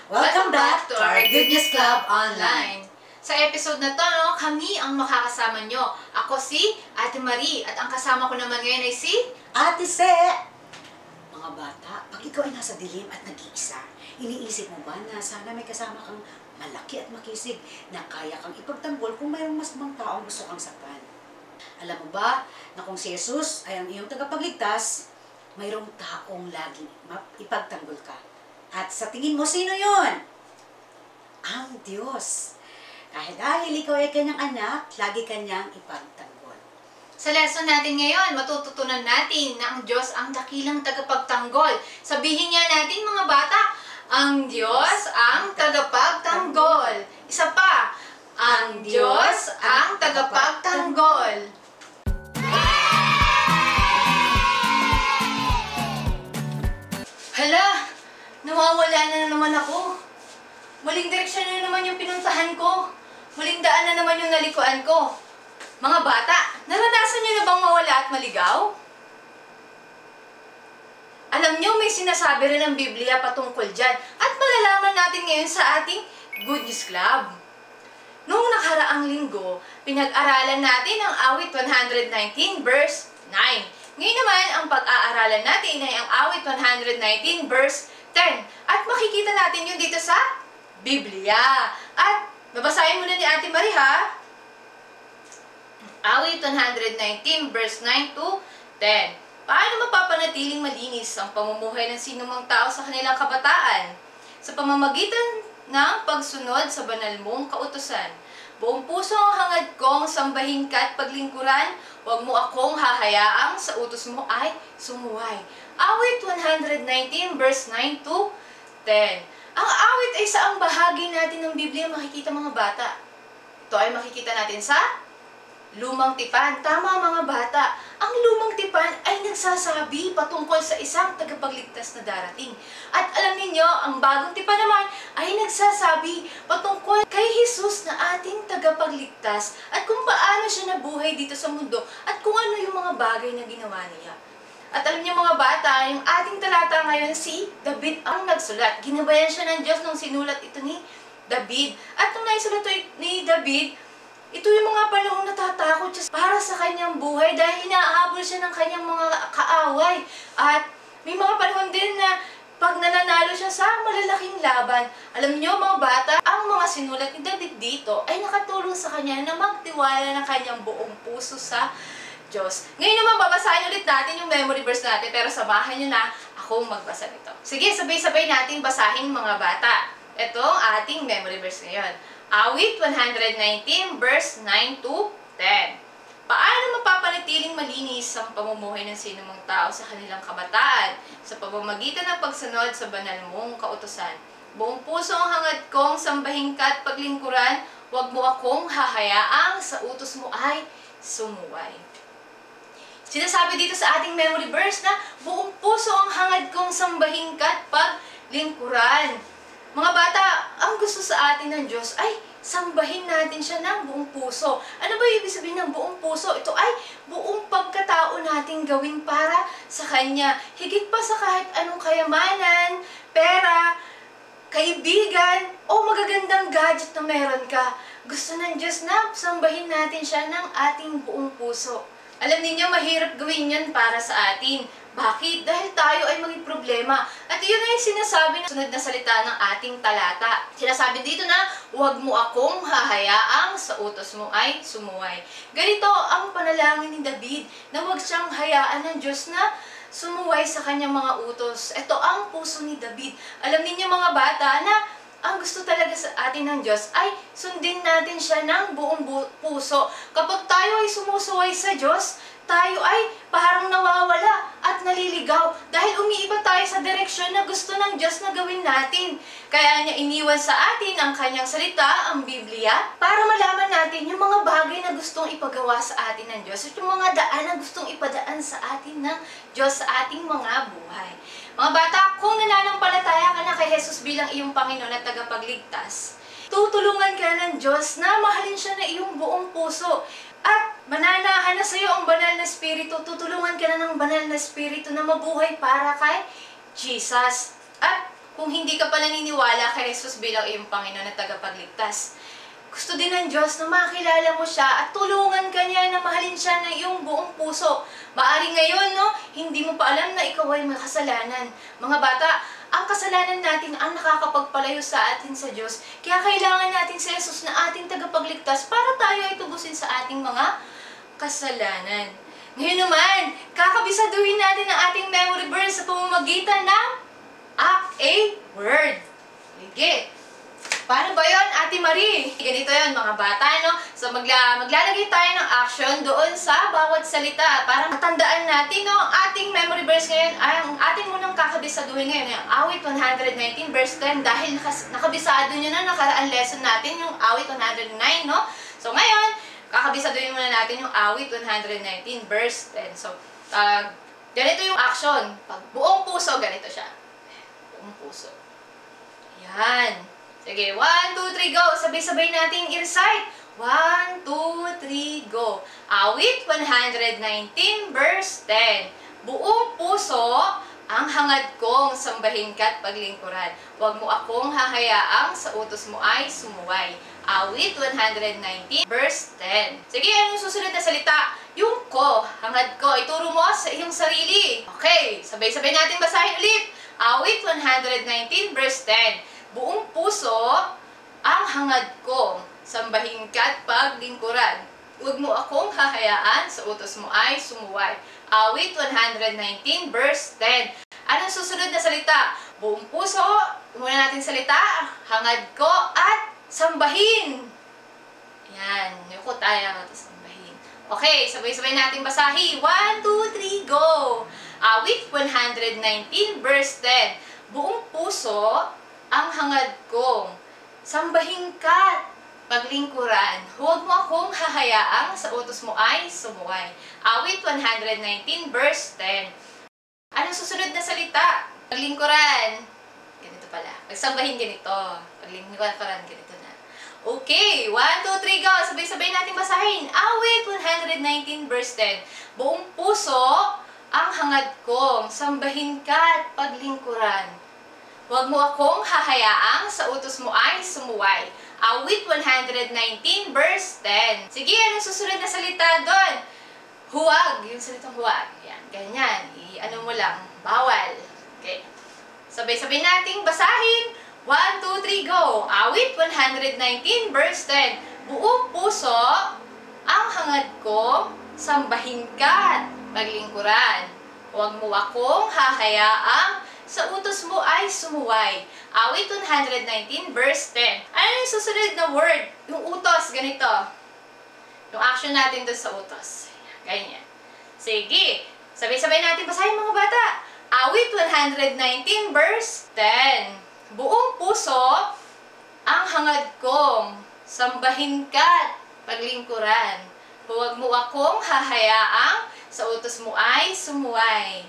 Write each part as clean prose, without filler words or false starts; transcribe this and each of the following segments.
Welcome back to our Good News Club Online. Sa episode na to, kami ang makakasama nyo. Ako si Ate Marie at ang kasama ko naman ngayon ay si Ate Se. Mga bata, pag ikaw ay nasa dilim at nag-iisa, iniisip mo ba na sana may kasama kang malaki at makisig na kaya kang ipagtanggol kung mayroong mas mga taong gusto kang saktan? Alam mo ba na kung si Jesus ay ang iyong tagapagligtas, mayroong taong laging ipagtanggol ka? At sa tingin mo, sino yon? Ang Diyos. Dahil ikaw ay kanyang anak, lagi kanyang ipagtanggol. Sa lesson natin ngayon, matututunan natin na ang Diyos ang dakilang tagapagtanggol. Sabihin niya natin mga bata, ang Diyos ang tagapagtanggol. Isa pa, ang Diyos ang tagapagtanggol. Hala, nawawala na naman ako. Muling direksyon na naman yung pinuntahan ko. Muling daan na naman yung nalikuan ko. Mga bata, naranasan nyo na bang mawala at maligaw? Alam nyo, may sinasabi rin ang Biblia patungkol dyan. At malalaman natin ngayon sa ating Good News Club. Noong nakaraang linggo, pinag-aralan natin ang awit 119 verse 9. Ngayon naman, ang pag-aaralan natin ay ang awit 119 verse 10. At makikita natin yun dito sa Biblia. At babasahin muna ni Ate Marie, ha? Awit 119 verse 9 to 10. Paano mapapanatiling malinis ang pamumuhay ng sinumang tao sa kanilang kabataan? Sa pamamagitan ng pagsunod sa banal mong kautusan. Buong puso ang hangad kong sambahin ka at paglingkuran, huwag mo akong hahayaang sa utos mo ay sumuway. Awit 119 verse 9 to 10. Ang awit ay saang bahagi natin ng Biblia makikita mga bata. Ito ay makikita natin sa Lumang Tipan. Tama mga bata, ang Lumang Tipan ay nagsasabi patungkol sa isang tagapagligtas na darating. At alam niyo, ang Bagong Tipan naman ay nagsasabi patungkol kay Jesus na ating tagapagligtas at kung paano siya nabuhay dito sa mundo at kung ano yung mga bagay na ginawa niya. At alam niyo mga bata, yung ating talata ngayon si David ang nagsulat. Ginabayan siya ng Diyos nung sinulat ito ni David. At nung naisulat ito ni David, ito yung mga panahong natatakot siya para sa kanyang buhay dahil hinahabol siya ng kanyang mga kaaway. At may mga panahon din na pag nananalo siya sa malalaking laban, alam niyo mga bata, ang mga sinulat ni David dito ay nakatulong sa kanya na magtiwala ng kanyang buong puso sa Diyos. Ngayon naman, babasahin ulit natin yung memory verse natin, pero samahan nyo na akong magbasa nito. Sige, sabay-sabay natin basahin mga bata. Ito ang ating memory verse ngayon. Awit 119 verse 9 to 10. Paano mapapanatiling malinis ang pamumuhay ng sinumang tao sa kanilang kabataan sa pamamagitan ng pagsunod sa banal mong kautusan? Buong puso ang hangad kong sambahin ka at paglingkuran, huwag mo akong hahayaang sa utos mo ay sumuway. Sinasabi dito sa ating memory verse na buong puso ang hangad kong sambahin ka at paglingkuran. Mga bata, ang gusto sa atin ng Diyos ay sambahin natin siya ng buong puso. Ano ba ibig sabihin ng buong puso? Ito ay buong pagkatao nating gawin para sa Kanya. Higit pa sa kahit anong kayamanan, pera, kaibigan, o magagandang gadget na meron ka. Gusto ng Diyos na sambahin natin siya ng ating buong puso. Alam niyo, mahirap gawin yan para sa atin. Bakit? Dahil tayo ay may problema. At yun ay sinasabi ng sunod na salita ng ating talata. Sinasabi dito na, huwag mo akong hahayaang sa utos mo ay sumuway. Ganito ang panalangin ni David na huwag siyang hayaan ng Diyos na sumuway sa kanyang mga utos. Ito ang puso ni David. Alam niyo mga bata na ang gusto talaga sa atin ng Diyos ay sundin natin siya ng buong puso. Kapag tayo ay sumusuway sa Diyos, tayo ay parang nawawala at naliligaw dahil umiiba tayo sa direksyon na gusto ng Diyos na gawin natin. Kaya niya iniwan sa atin ang kanyang salita, ang Biblia, para malaman natin yung mga bagay na gustong ipagawa sa atin ng Diyos at yung mga daan na gustong ipadaan sa atin ng Diyos sa ating mga buhay. Mga bata, kung nananampalataya ka na kay Jesus bilang iyong Panginoon at tagapagligtas, tutulungan ka ng Diyos na mahalin siya na iyong buong puso. At mananahan na sa iyo ang banal na Espiritu, tutulungan ka na ng banal na Espiritu na mabuhay para kay Jesus. At kung hindi ka pa naniniwala kay Jesus bilang iyong Panginoon at tagapagligtas. Gusto din ng Diyos na makilala mo siya at tulungan ka niya na mahalin siya ng iyong buong puso. Maari ngayon, no, hindi mo pa alam na ikaw ay may kasalanan. Mga bata, ang kasalanan natin ang nakakapagpalayo sa atin sa Diyos. Kaya kailangan natin si Jesus na ating tagapagligtas para tayo ay tubusin sa ating mga kasalanan. Ngayon naman, kakabisaduhin natin ang ating memory verse sa pamamagitan ng Act a Word. Sige. Paano ba yun, Ate Marie? Ganito yun, mga bata, no? So, maglalagay tayo ng action doon sa bawat salita para matandaan natin, no? Ang ating memory verse ngayon ay ang ating munang kakabisaduhin ngayon, yung awit 119 verse 10 dahil nakabisado nyo na nakaraan lesson natin yung awit 109, no? So, ngayon, kakabisaduhin muna natin yung awit 119 verse 10. So, ganito yung action. Pag buong puso, ganito siya. Buong puso. Yan. Sige, 1, 2, 3, go! Sabay-sabay nating i-recite. 1, 2, 3, go! Awit 119, verse 10. Buong puso ang hangad kong sambahin ka't paglingkuran. Huwag mo akong hahayaang sa utos mo ay sumuway. Awit 119, verse 10. Sige, anong susunod na salita? Yung ko, hangad ko, ituro mo sa iyong sarili. Okay, sabay-sabay natin basahin ulit. Awit 119, verse 10. Buong puso ang hangad ko, sambahin ka't paglingkuran. Huwag mo akong hahayaan, sa utos mo ay sumuway. Awit 119, verse 10. Anong susunod na salita? Buong puso, muna natin salita, hangad ko at sambahin. Yan, yuko tayo at sambahin. Okay, sabay-sabay natin basahin. 1, 2, 3, go! Awit 119, verse 10. Buong puso ang hangad kong, sambahin ka't paglingkuran. Huwag mo akong hahayaang sa utos mo ay sumuway. Awit 119, verse 10. Anong susunod na salita? Paglingkuran. Ganito pala. Pagsambahin ganito. Paglingkuran ganito na. Okay, 1, 2, 3, go! Sabay-sabay natin basahin. Awit 119, verse 10. Buong puso ang hangad kong, sambahin ka't paglingkuran. Huwag mo akong hahayaang sa utos mo ay sumuway. Awit 119, verse 10. Sige, anong susunod na salita doon? Huwag. Yung salitang huwag. Yan, ganyan. I-ano mo lang. Bawal. Okay. Sabay-sabay nating basahin. 1, 2, 3, go! Awit 119, verse 10. Buong puso ang hangad ko, sambahin ka't paglingkuran. Huwag mo akong hahayaang sa utos mo ay sumuway. Awit 119, verse 10. Ano yung susunod na word? Yung utos, ganito. Yung action natin doon sa utos. Ganyan. Sige. Sabay-sabay natin basahin, mga bata. Awit 119, verse 10. Buong puso ang hangad kong, sambahin ka't paglingkuran. Huwag mo akong hahayaang sa utos mo ay sumuway.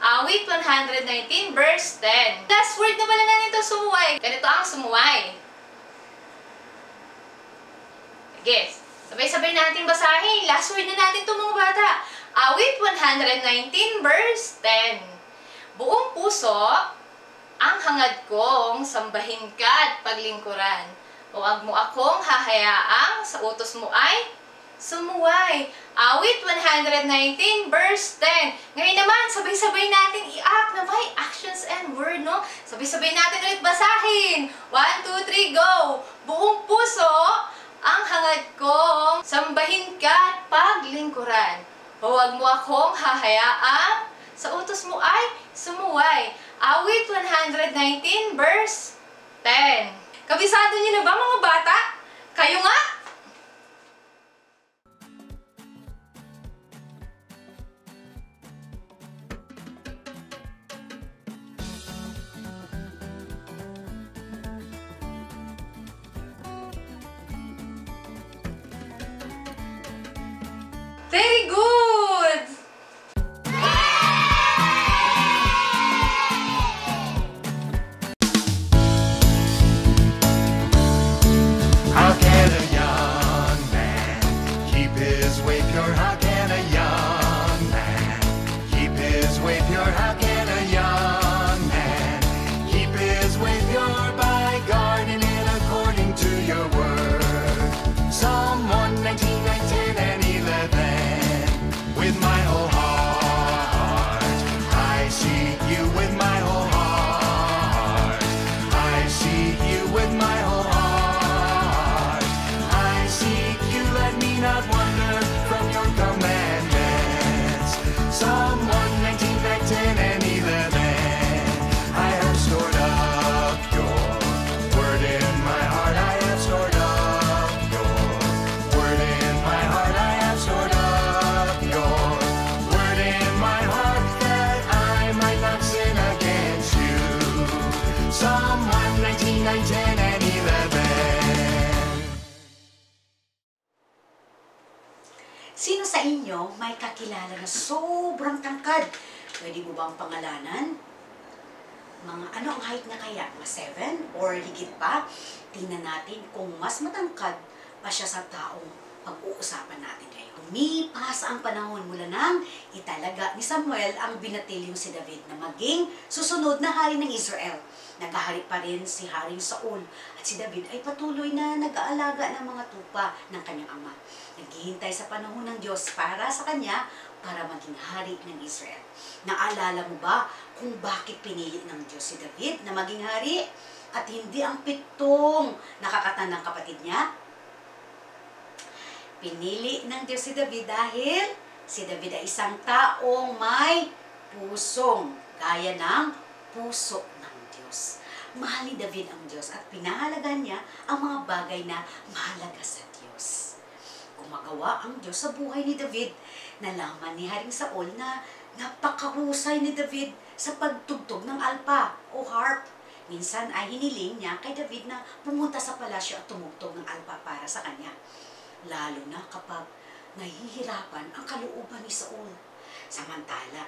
Awit 119, verse 10. Last word na pala natin ito, sumuway. Ganito ang sumuway. Yes. Sabay-sabay natin basahin. Last word na natin ito, mga bata. Awit 119, verse 10. Buong puso ang hangad kong, sambahin ka't paglingkuran. Huwag mo akong hahayaang sa utos mo ay sumuway. Awit 119, verse 10. Ngayon naman, sabay-sabay natin i-act na may actions and word, no? Sabay-sabay natin ulit basahin. 1, 2, 3, go! Buong puso ang hangad kong, sambahin ka't paglingkuran. Huwag mo akong hahayaang sa utos mo ay sumuway. Awit 119, verse 10. Kabisado niyo na ba, mga bata? Kayo nga? Very good! How can a young man keep his way pure? How can a young man keep his way pure? How can a young man keep his 19, 9, 10, and 11. Sino sa inyo may kakilala na sobrang tangkad? Pwede mo bang pangalanan? Mga ano ang height niya kaya? Mga 7 or higit pa? Tingnan natin kung mas matangkad pa siya sa taong pag-uusapan natin ngayon. Lumipas ang panahon mula nang italaga ni Samuel ang binatilyong si David na maging susunod na hari ng Israel. Naghahari pa rin si Haring Saul at si David ay patuloy na nag-aalaga ng mga tupa ng kanyang ama. Naghihintay sa panahon ng Diyos para sa kanya para maging hari ng Israel. Naalala mo ba kung bakit pinili ng Diyos si David na maging hari at hindi ang 7 nakakatandang kapatid niya? Pinili ng Diyos si David dahil si David ay isang taong may pusong gaya ng puso ng Diyos. Mahal ni David ang Diyos at pinahalagan niya ang mga bagay na mahalaga sa Diyos. Gumagawa ang Diyos sa buhay ni David. Nalaman ni Haring Saul na napakahusay ni David sa pagtugtog ng alpa o harp. Minsan ay hiniling niya kay David na pumunta sa palasyo at tumugtog ng alpa para sa kanya. Lalo na kapag nahihirapan ang kalooban ni Saul. Samantala,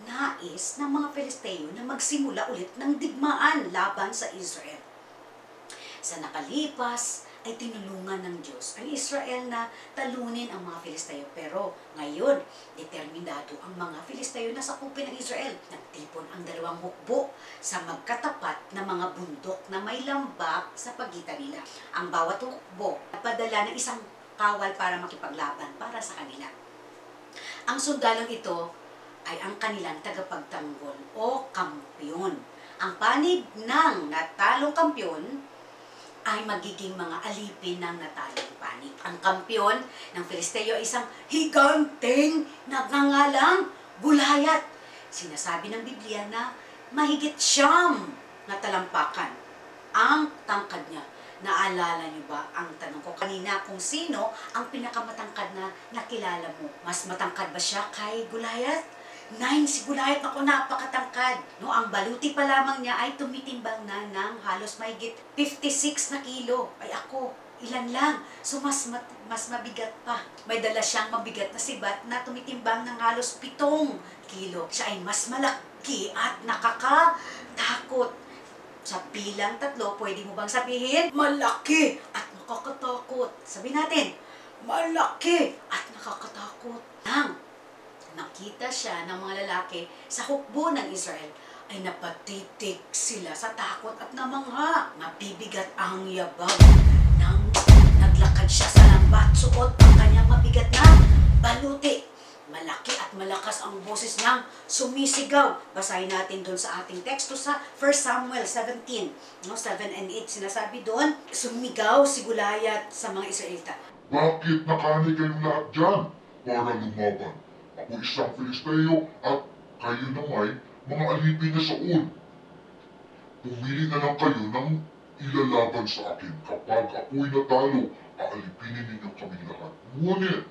nais ng mga Filisteo na magsimula ulit ng digmaan laban sa Israel. Sa nakalipas ay tinulungan ng Diyos ang Israel na talunin ang mga Filisteo. Pero ngayon, determinado ang mga Filisteo na sakupin ng Israel. Nagtipon ang 2 hukbo sa magkatapat na mga bundok na may lambak sa pagitan nila. Ang bawat hukbo nagpadala ng isang kawal para makipaglaban para sa kanila. Ang sundalong ito ay ang kanilang tagapagtanggol o kampyon. Ang panig ng natalong kampyon ay magiging mga alipin ng natalong panig. Ang kampyon ng Filisteo ay isang higanteng nagngangalang Gulayat. Sinasabi ng Biblia na mahigit 9 na talampakan ang tangkad niya. Naalala niyo ba ang tanong ko kanina kung sino ang pinakamatangkad na nakilala mo? Mas matangkad ba siya kay Gulayat? 9 si Gulayat, ako napakatangkad. No, ang baluti pa lamang niya ay tumitimbang na ng halos mahigit 56 na kilo. Ay ako, ilan lang. So mas mabigat pa. May dala siyang mabigat na sibat na tumitimbang ng halos 7 kilo. Siya ay mas malaki at nakakatakot. Sa bilang 3, pwede mo bang sabihin? Malaki at nakakatakot. Sabihin natin, malaki at nakakatakot. Nang nakita siya ng mga lalaki sa hukbo ng Israel, ay napatitig sila sa takot at namangha. Mabibigat ang yabag nang naglakad siya sa lambat, suot ang kanyang mabigat na baluti. Malaki at malakas ang boses niyang sumisigaw. Basahin natin doon sa ating teksto sa 1 Samuel 17, 7 and 8. Sinasabi doon, sumigaw si Gulayat sa mga Israelita. Bakit nakani kayong lahat dyan para lumaban? Ako isang Filisteo at kayo na may mga alipin na Saul. Pumili na lang kayo ng ilalaban sa akin. Kapag ako'y natalo, aalipinin ninyo kami lahat. Ngunit,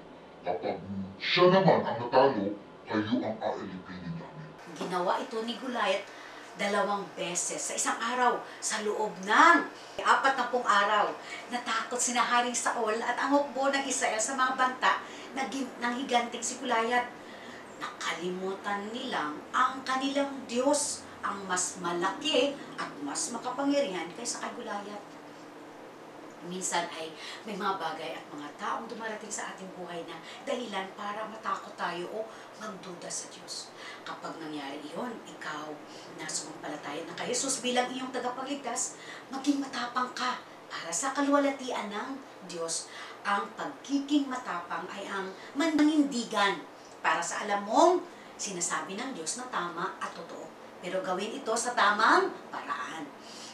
kapag siya naman ang natalo, kayo ang aalipinin namin. Ginawa ito ni Gulayat 2 beses sa isang araw sa loob ng 40 araw. Natakot sina Haring Saul at ang hukbo ng Israel sa mga banta ng higanting si Gulayat. Nakalimutan nilang ang kanilang Diyos, ang mas malaki at mas makapangyarihan kaysa kay Gulayat. Minsan ay may mga bagay at mga taong dumarating sa ating buhay na dahilan para matakot tayo o magduda sa Diyos. Kapag nangyari iyon, ikaw na sumampalataya na kay Jesus bilang iyong tagapagligtas, maging matapang ka para sa kaluwalhatian ng Diyos. Ang pagiging matapang ay ang manindigan para sa alam mong sinasabi ng Diyos na tama at totoo. Pero gawin ito sa tamang paraan.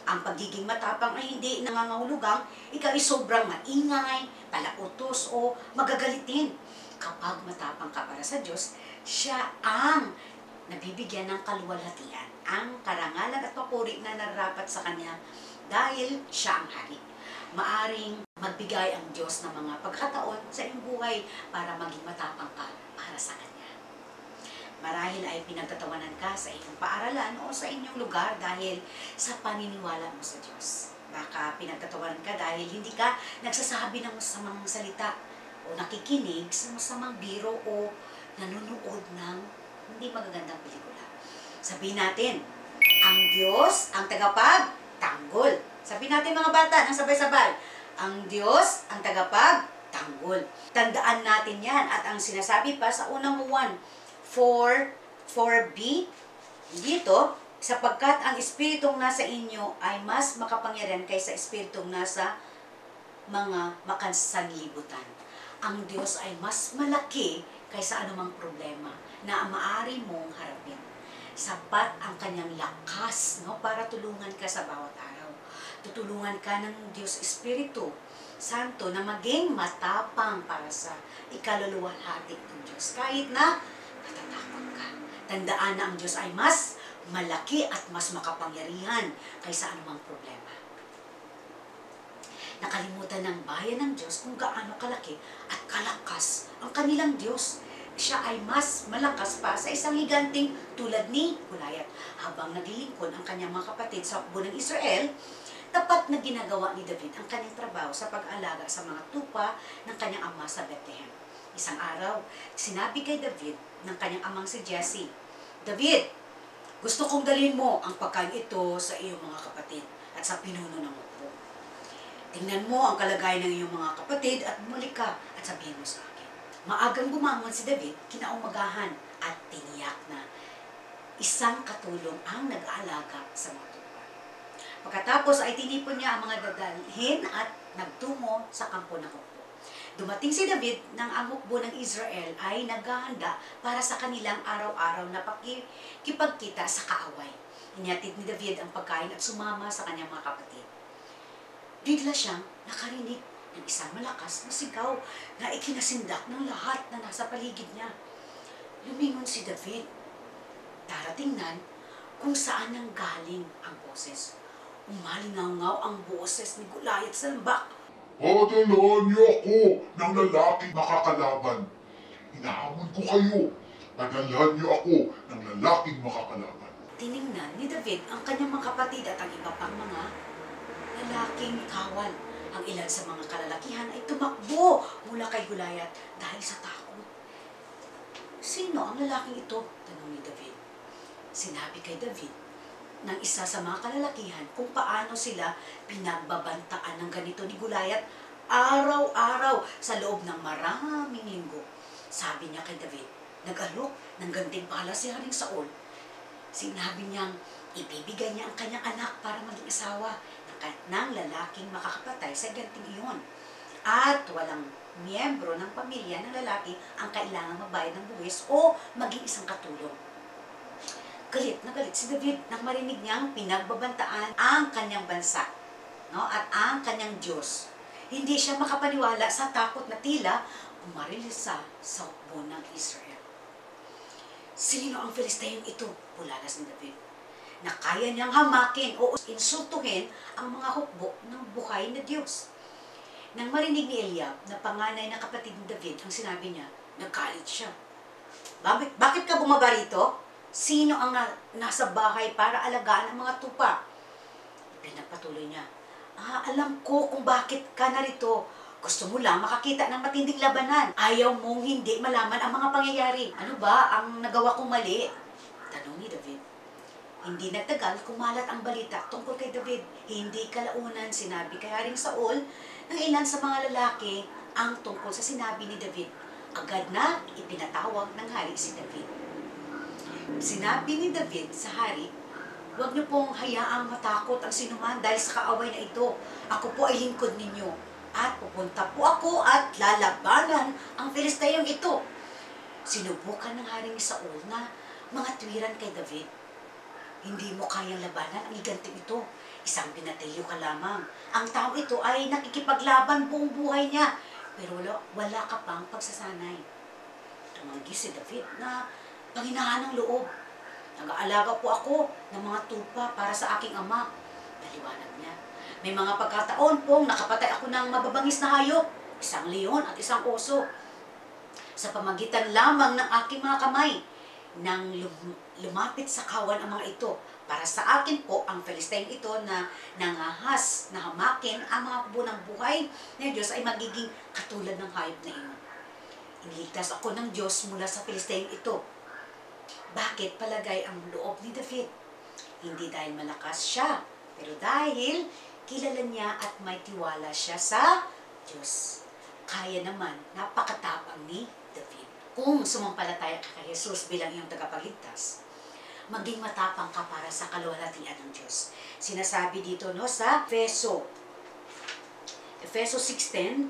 Ang pagiging matapang ay hindi nangangahulugang ikaw ay sobrang maingay, palautos o magagalitin. Kapag matapang ka para sa Diyos, siya ang nabibigyan ng kaluwalhatian, ang karangalan at papuri na narapat sa Kanya dahil siya ang hari. Maaring magbigay ang Diyos ng mga pagkataon sa iyong buhay para maging matapang ka para sa Kanya. Marahil ay pinagtatawanan ka sa inyong paaralan o sa inyong lugar dahil sa paniniwala mo sa Diyos. Baka pinagtatawanan ka dahil hindi ka nagsasabi ng masamang salita o nakikinig sa masamang biro o nanonood ng hindi magagandang pelikula. Sabihin natin, ang Diyos ang tagapagtanggol. Sabihin natin mga bata ng sabay-sabay, ang Diyos ang tagapagtanggol. Tandaan natin yan at ang sinasabi pa sa unang 4b, dito, sapagkat ang espiritong nasa inyo ay mas makapangyarihan kaysa espiritong nasa mga makansanlibutan. Ang Diyos ay mas malaki kaysa anumang problema na maaari mong harapin. Sapat ang kanyang lakas, no, para tulungan ka sa bawat araw. Tutulungan ka ng Diyos Espiritu Santo na maging matapang para sa ikaluluwalhati ng Diyos. Kahit na natatakot ka. Tandaan na ang Diyos ay mas malaki at mas makapangyarihan kaysa anumang problema. Nakalimutan ng bayan ng Diyos kung gaano kalaki at kalakas ang kanilang Diyos. Siya ay mas malakas pa sa isang higanting tulad ni Goliath. Habang naglilingkod ang kanyang mga kapatid sa hukbo ng Israel, tapat na ginagawa ni David ang kanyang trabaho sa pag-alaga sa mga tupa ng kanyang ama sa Bethlehem. Isang araw, sinabi kay David ng kanyang amang si Jesse, David, gusto kong dalhin mo ang pagkain ito sa iyong mga kapatid at sa pinuno ng hukbo. Tingnan mo ang kalagayan ng iyong mga kapatid at bumalik ka at sabihin mo sa akin. Maagang bumangon si David kinaumagahan at tiniyak na isang katulong ang nag-aalaga sa mga tupa. Pagkatapos ay tinipon niya ang mga dadalhin at nagtungo sa kampo ng hukbo. Dumating si David nang ang hukbo ng Israel ay naghahanda para sa kanilang araw-araw na pakikipagkita sa kaaway. Inyatid ni David ang pagkain at sumama sa kanyang mga kapatid. Bigla siyang nakarinig ng isang malakas na sigaw na ikinasindak ng lahat na nasa paligid niya. Lumingon si David. Daratingnan kung saan nang galing ang boses. Umalingaw ang boses ni Goliath sa lambak. Padalhan niyo ako ng lalaking makakalaban. Hinahamon ko kayo. Padalhan niyo ako ng lalaking makakalaban. Tiningnan ni David ang kanyang mga kapatid at ang iba pang mga lalaking kawal. Ang ilan sa mga kalalakihan ay tumakbo mula kay Goliath dahil sa takot. Sino ang lalaking ito? Tanong ni David. Sinabi kay David ng isa sa mga kalalakihan kung paano sila pinagbabantaan ng ganito ni Goliath araw-araw sa loob ng maraming linggo. Sabi niya kay David, nag-alok ng gantimpala si Haring Saul. Sinabi niyang ibibigay niya ang kanyang anak para maging asawa ng lalaking makakapatay sa ganting iyon. At walang miyembro ng pamilya ng lalaki ang kailangang mabayad ng buwis o maging isang katulong. Galit na galit si David nang marinig niyang pinagbabantaan ang kanyang bansa, no? At ang kanyang Diyos. Hindi siya makapaniwala sa takot na tila umarilisa sa hukbo ng Israel. Sino ang Filisteyong ito? Bulalas ni David. Na kaya niyang hamakin o insultuhin ang mga hukbo ng buhay na Diyos. Nang marinig ni Eliab na panganay na kapatid ni David ang sinabi niya, naggalit siya. Bakit ka bumaba rito? Sino ang nasa bahay para alagaan ang mga tupa? Pinagpatuloy niya, alam ko kung bakit ka narito. Gusto mo lang makakita ng matinding labanan. Ayaw mong hindi malaman ang mga pangyayari. Ano ba ang nagawa kong mali? Tanong ni David. Hindi nagtagal kumalat ang balita tungkol kay David. Hindi kalaunan sinabi kay Haring Saul ng ilan sa mga lalaki ang tungkol sa sinabi ni David. Agad na ipinatawag ng hari si David. Sinabi ni David sa hari, huwag niyo pong hayaang matakot ang sinuman dahil sa kaaway na ito. Ako po ay lingkod ninyo. At pupunta po ako at lalabanan ang Filisteyong ito. Sinubukan ng Haring Saul na mga tuwiran kay David. Hindi mo kayang labanan ang higanting ito. Isang binatilyo ka lamang. Ang tao ito ay nakikipaglaban buong buhay niya. Pero wala ka pang pagsasanay. Tumanggi si David na panghinaan ng loob. Nag-aalaga po ako ng mga tupa para sa aking ama. Naliwanag niya. May mga pagkataon pong nakapatay ako ng mababangis na hayop. Isang leon at isang oso. Sa pamagitan lamang ng aking mga kamay. nang lumapit sa kawan ang mga ito. Para sa akin po, ang Philistine ito na nangahas, na hamakin ang mga bunang buhay na Diyos ay magiging katulad ng hayop na iyon. Iniligtas ako ng Diyos mula sa Philistine ito. Bakit palagay ang loob ni David? Hindi dahil malakas siya, pero dahil kilala niya at may tiwala siya sa Diyos. Kaya naman, napakatapang ni David. Kung sumampalataya ka kay Jesus bilang iyong tagapagligtas, maging matapang ka para sa kaluwalhatian ng Diyos. Sinasabi dito sa Efeso 6:10,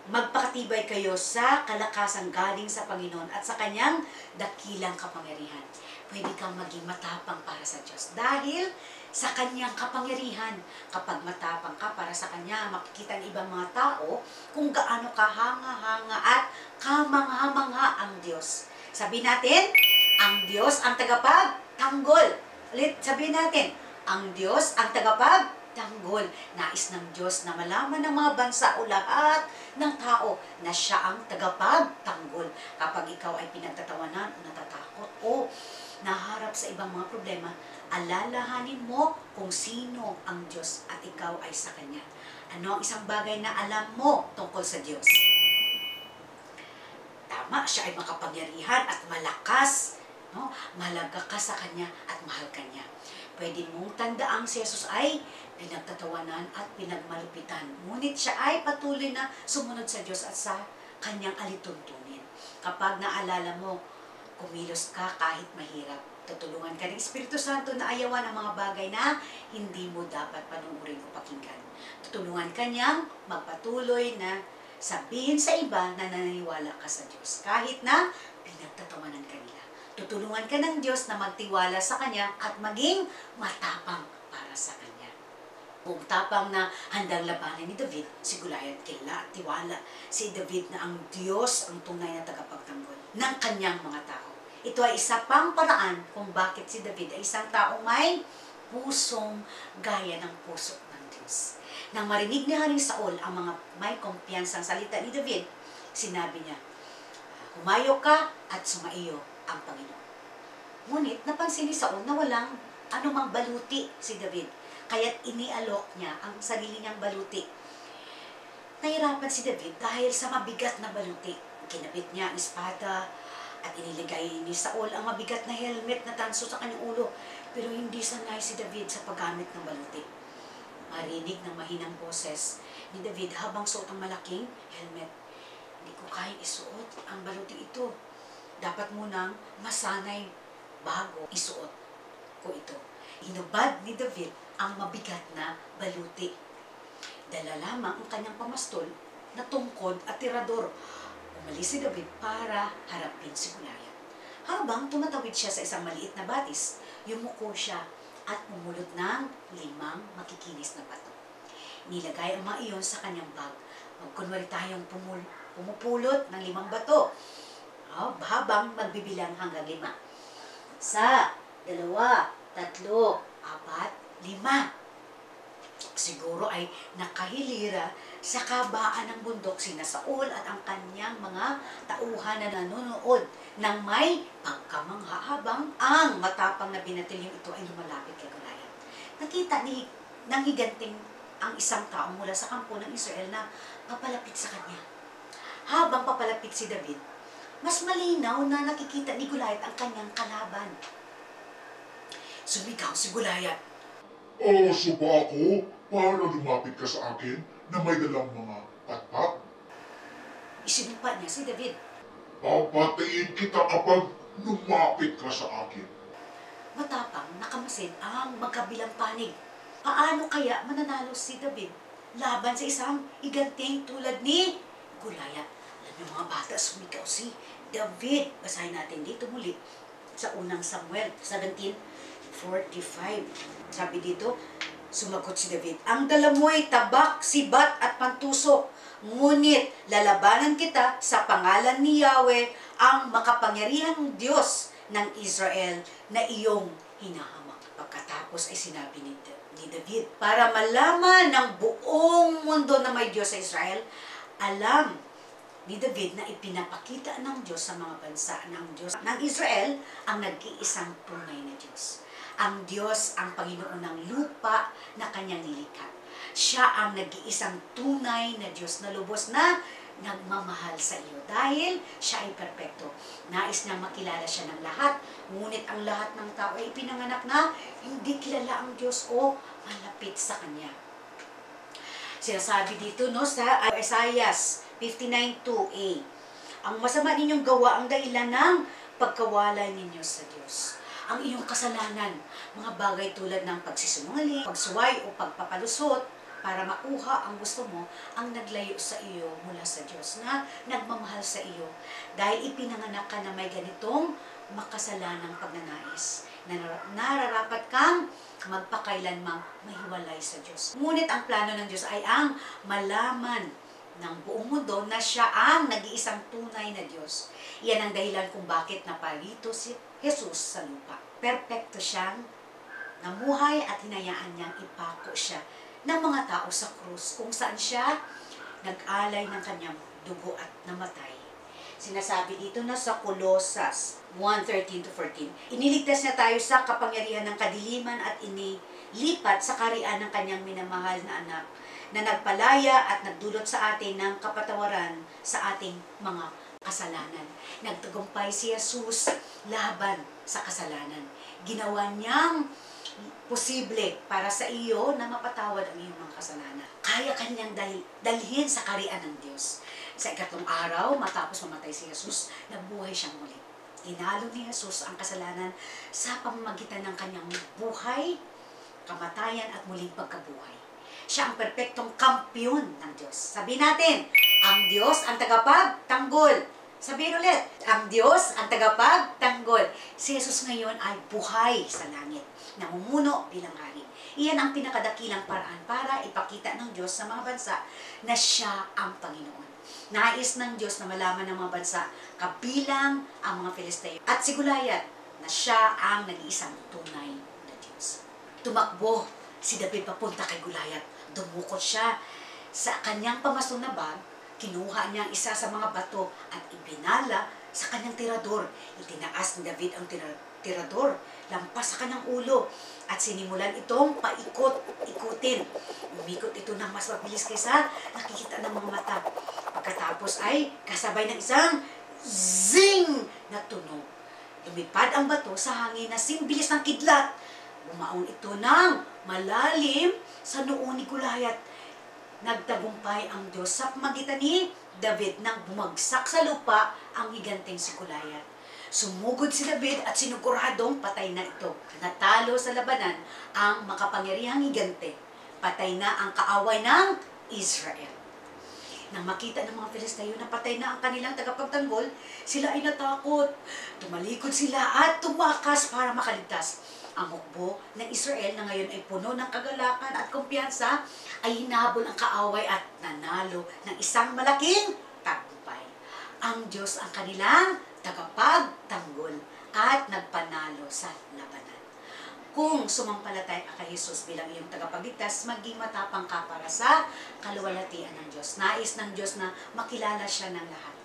magpakatibay kayo sa kalakasang galing sa Panginoon at sa Kanyang dakilang kapangyarihan. Pwede kang maging matapang para sa Diyos dahil sa Kanyang kapangyarihan. Kapag matapang ka para sa Kanya, makikita ng ibang mga tao kung gaano kahanga-hanga at kamangha-mangha ang Diyos. Sabihin natin, ang Diyos ang tagapagtanggol. Ulit, sabihin natin, ang Diyos ang tagapagtanggol. Nais ng Diyos na malaman ng mga bansa o lahat ng tao na siya ang tagapagtanggol. Kapag ikaw ay pinagtatawanan o natatakot o naharap sa ibang mga problema, alalahanin mo kung sino ang Diyos at ikaw ay sa Kanya. Ano ang isang bagay na alam mo tungkol sa Diyos? Tama, siya ay makapangyarihan at malakas. No? Mahalaga ka sa Kanya at mahal ka niya. Pwede mong tandaang si Jesus ay pinagtatawanan at pinagmalupitan. Ngunit siya ay patuloy na sumunod sa Diyos at sa Kanyang alituntunin. Kapag naalala mo, kumilos ka kahit mahirap. Tutulungan ka ng Espiritu Santo na ayawan ang mga bagay na hindi mo dapat panuurin o pakinggan. Tutulungan ka niyang magpatuloy na sabihin sa iba na naniniwala ka sa Diyos. Kahit na pinagtatawanan ka nila. Tutulungan ka ng Diyos na magtiwala sa Kanya at maging matapang para sa Kanya. Kung tapang na handang labanan ni David, si Goliath kilala at tiwala si David na ang Diyos ang tunay na tagapagtanggol ng kanyang mga tao. Ito ay isa pang paraan kung bakit si David ay isang taong may pusong gaya ng puso ng Diyos. Nang marinig ni Haring Saul ang mga may kumpiyansang salita ni David, sinabi niya, humayo ka at sumaiyo ang Panginoon. Ngunit napansin ni Saul na walang anumang baluti si David, kaya't inialok niya ang sarili niyang baluti. Nahirapan si David dahil sa mabigat na baluti. Kinabit niya ang espada at iniligay ni Saul ang mabigat na helmet na tanso sa kanyang ulo. Pero hindi sanay si David sa paggamit ng baluti. Marinig ng mahinang boses ni David habang suot ang malaking helmet. Hindi ko kayang isuot ang baluti ito. Dapat munang masanay bago isuot ko ito. Hinubad ni David ang mabigat na baluti. Dala lamang ang kanyang pamastol na tungkod at tirador. Umalis si David para harapin si Goliath. Habang tumatawid siya sa isang maliit na batis, yumuko siya at umulot ng 5 makikinis na bato. Nilagay ang mga iyon sa kanyang bag. Magkunwari tayong pumupulot ng 5 bato. Habang magbibilang hanggang 5. 1, 2, 3, 4, 5. Siguro ay nakahilira sa kabaan ng bundok sina Saul at ang kanyang mga tauhan na nanonood ng may pagkamangha habang ang matapang na binatilyong ito ay lumalapit kay Goliath. Nakita ng higanting ang isang tao mula sa kampo ng Israel na papalapit sa kanya. Habang papalapit si David, mas malinaw na nakikita ni Goliath ang kanyang kalaban. Sumigaw si Goliath, Aso ba ako para lumapit ka sa akin na may dalang mga patpat? Isinumpa niya si David. Papatayin kita kapag lumapit ka sa akin. Matapang nakamasid ang magkabilang panig. Paano kaya mananalo si David laban sa isang iganting tulad ni Goliath? Alam niyo mga bata, sumigaw si David. Basahin natin dito muli sa unang Samuel 17:45. Sabi dito, sumagot si David, ang dala mo ay tabak, sibat at pantusok. Ngunit lalabanan kita sa pangalan ni Yahweh, ang makapangyarihang Diyos ng Israel na iyong hinahamak. Pagkatapos ay sinabi ni David, para malaman ng buong mundo na may Diyos sa Israel, alam ni David na ipinapakita ng Diyos sa mga bansa ng Diyos ng Israel ang nag-iisang tunay na Diyos. Ang Diyos ang Panginoon ng lupa na kanyang nilikha. Siya ang nag-iisang tunay na Diyos na lubos na nagmamahal sa iyo dahil siya ay perpekto. Nais niyang makilala siya ng lahat, ngunit ang lahat ng tao ay pinanganak na hindi kilala ang Diyos o malapit sa Kanya. Sinasabi dito sa Isaiah 59:2a, ang masama ninyong gawa ang dahilan ng pagkawalay ninyo sa Diyos. Ang iyong kasalanan, mga bagay tulad ng pagsisinungaling, pagsuway o pagpapalusot para makuha ang gusto mo, ang naglayo sa iyo mula sa Diyos na nagmamahal sa iyo. Dahil ipinanganak ka na may ganitong makasalanang pagnanais na nararapat kang magpakailanmang mahiwalay sa Diyos. Ngunit ang plano ng Diyos ay ang malaman ng buong mundo na siya ang nag-iisang tunay na Diyos. Iyan ang dahilan kung bakit naparito si Jesus sa lupa. Perpekto siyang namuhay at hinayaan niyang ipako siya ng mga tao sa krus kung saan siya nag-alay ng kanyang dugo at namatay. Sinasabi dito na sa Colossus 1:13-14, iniligtas na tayo sa kapangyarihan ng kadiliman at inilipat sa kaharian ng kanyang minamahal na anak na nagpalaya at nagdulot sa atin ng kapatawaran sa ating mga kasalanan. Nagtagumpay si Jesus laban sa kasalanan. Ginawa niyang posible para sa iyo na mapatawad ang iyong mga kasalanan. Kaya kanyang dalhin sa kaharian ng Diyos. Sa ikatlong araw, matapos mamatay si Jesus, nabuhay siyang muli. Inalo ni Jesus ang kasalanan sa pamamagitan ng kanyang buhay, kamatayan at muling pagkabuhay. Siya ang perpektong kampiyon ng Diyos. Sabihin natin, ang Diyos ang tagapagtanggol. Sabihin ulit, ang Diyos ang tagapagtanggol. Si Jesus ngayon ay buhay sa langit, namumuno bilang hari. Iyan ang pinakadakilang paraan para ipakita ng Diyos sa mga bansa na siya ang Panginoon. Nais ng Diyos na malaman ng mga bansa, kabilang ang mga Filisteo at si Goliath, na siya ang nag-iisang tunay na Diyos. Tumakbo si David papunta kay Goliath. Dumukot siya sa kanyang pamastong na bag, kinuha niya ang isa sa mga bato at ibinala sa kanyang tirador. Itinaas ni David ang tirador lampas sa kanyang ulo at sinimulan itong paikot-ikutin. Umikot ito ng mas mabilis kaysa nakikita ng mga mata. Pagkatapos ay kasabay ng isang zing na tunog. Lumipad ang bato sa hangin na simbilis ng kidlat. Bumaon ito ng malalim sa noo ni Goliath. Nagtagumpay ang Diyos sa pamagitan ni David nang bumagsak sa lupa ang higanteng si Goliath. Sumugod si David at sinuguradong patay na ito. Natalo sa labanan ang makapangyarihang higante. Patay na ang kaaway ng Israel. Nang makita ng mga Filisteo na patay na ang kanilang tagapagtanggol, sila ay natakot. Tumalikod sila at tumakas para makaligtas. Ang hukbo ng Israel na ngayon ay puno ng kagalakan at kumpiyansa ay hinahabol ang kaaway at nanalo ng isang malaking tagumpay. Ang Diyos ang kanilang tagapagtanggol at nagpanalo sa labanan. Kung sumampalatay ka kay Jesus bilang iyong tagapagligtas, maging matapang ka para sa kaluwalhatian ng Diyos. Nais ng Diyos na makilala siya ng lahat.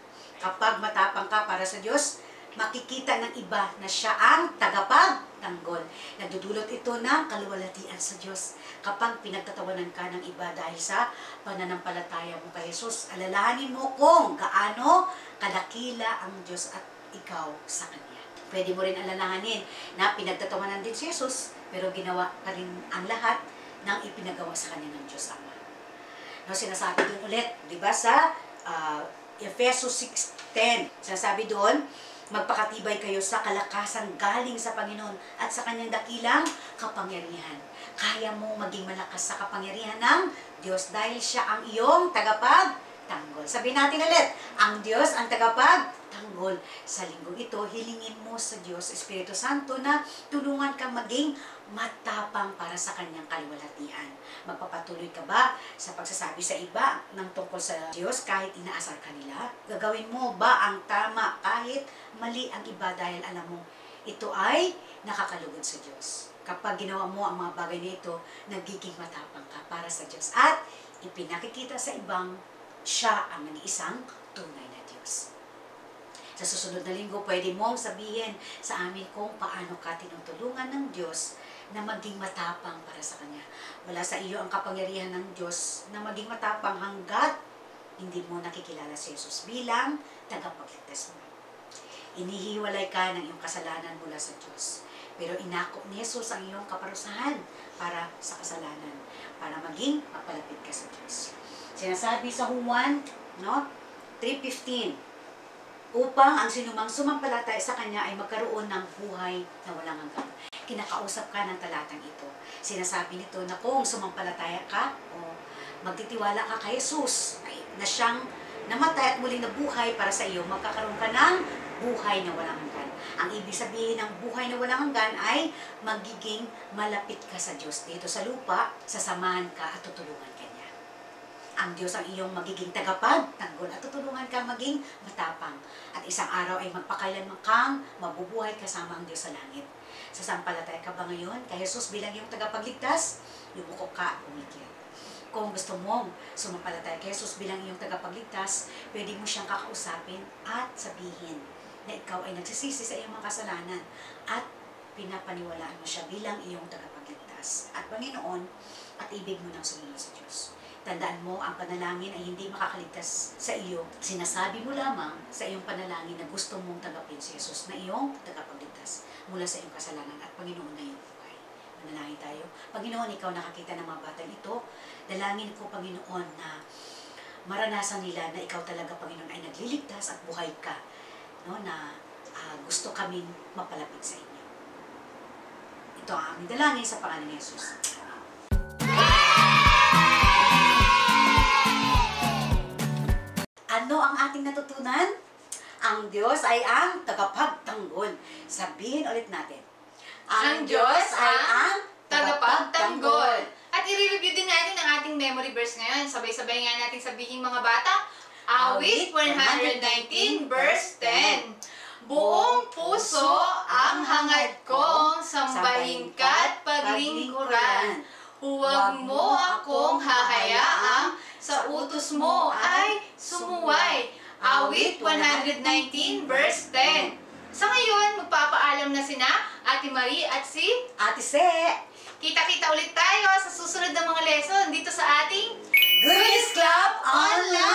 Kapag matapang ka para sa Diyos, makikita ng iba na siya ang tagapagtanggol. Nagdudulot ito ng kaluwalhatian sa Diyos. Kapag pinagtatawanan ka ng iba dahil sa pananampalataya mo kay Jesus, alalahanin mo kung gaano kadakila ang Diyos at ikaw sa Kanya. Pwede mo rin alalahanin na pinagtatawanan din si Jesus, pero ginawa pa rin ang lahat ng ipinagawa sa Kanya ng Diyos Ama. No, sinasabi doon ulit, di ba, sa Efesos 6:10, sinasabi doon, magpakatibay kayo sa kalakasan galing sa Panginoon at sa Kanyang dakilang kapangyarihan. Kaya mo maging malakas sa kapangyarihan ng Diyos dahil siya ang iyong tagapagtanggol. Sabihin natin ulit, ang Diyos ang tagapagtanggol. Sa linggong ito, hilingin mo sa Diyos, Espiritu Santo, na tulungan kang maging matapang para sa Kanyang kaluwalhatian. Magpapatuloy ka ba sa pagsasabi sa iba ng tungkol sa Diyos kahit inaasar ka nila? Gagawin mo ba ang tama kahit mali ang iba dahil alam mo ito ay nakakalugod sa Diyos? Kapag ginawa mo ang mga bagay na ito, nagiging matapang ka para sa Diyos at ipinakikita sa ibang siya ang nag-iisang tunay na Diyos. Sa susunod na linggo, pwede mong sabihin sa amin kung paano ka tinutulungan ng Diyos na maging matapang para sa Kanya. Wala sa iyo ang kapangyarihan ng Diyos na maging matapang hanggat hindi mo nakikilala si Jesus bilang tagapagligtas mo. Inihiwalay ka ng iyong kasalanan mula sa Diyos. Pero inako ni Jesus ang iyong kaparusahan para sa kasalanan, para maging mapalapit ka sa Diyos. Sinasabi sa Juan, no? 3:15, upang ang sinumang sumampalataya sa Kanya ay magkaroon ng buhay na walang hanggan. Kinakausap ka ng talatang ito. Sinasabi nito na kung sumampalataya ka o magtitiwala ka kay Jesus na siyang namatay at muling nabuhay para sa iyo, magkakaroon ka ng buhay na walang hanggan. Ang ibig sabihin ng buhay na walang hanggan ay magiging malapit ka sa Diyos dito sa lupa, sasamahan ka at tutulungan ka niya. Ang Diyos ang iyong magiging tagapagtanggol at tutulungan ka maging matapang. At isang araw ay magpakailanman kang mabubuhay kasama ang Diyos sa langit. Sasampalataya ka ba ngayon kay Jesus bilang iyong tagapagligtas? Yumuko ka at umikir. Kung gusto mong sumampalataya kay Jesus bilang iyong tagapagligtas, pwede mo siyang kakausapin at sabihin na ikaw ay nagsisisi sa iyong mga kasalanan at pinapaniwalaan mo siya bilang iyong tagapagligtas at Panginoon at ibig mo nang sumunod sa Diyos. Tandaan mo, ang panalangin ay hindi makakaligtas sa iyo. Sinasabi mo lamang sa iyong panalangin na gusto mong tanggapin si Jesus na iyong tagapagligtas mula sa iyong kasalanan at Panginoon na iyong buhay. Manalangin tayo. Panginoon, ikaw nakakita ng mga batang ito. Dalangin ko, Panginoon, na maranasan nila na ikaw talaga, Panginoon, ay nagliligtas at buhay ka. No, na gusto kaming mapalapit sa inyo. Ito ang aming dalangin sa pangalan ni Jesus. Ano ang ating natutunan? Ang Diyos ay ang tagapagtanggol. Sabihin ulit natin. Ang Diyos ay ang tagapagtanggol. At i-review din natin ang ating memory verse ngayon. Sabay-sabay nga natin sabihin mga bata. Awit 119 verse 10. Buong puso ang hangad kong sambahin ka't paglingkuran. Huwag mo akong hahayaang sa utos mo ay sumuway. Awit 119 verse 10. Sa ngayon, magpapaalam na sina Ate Marie at si Ate Se! Kita-kita ulit tayo sa susunod na mga lesson dito sa ating Goodies Club Online!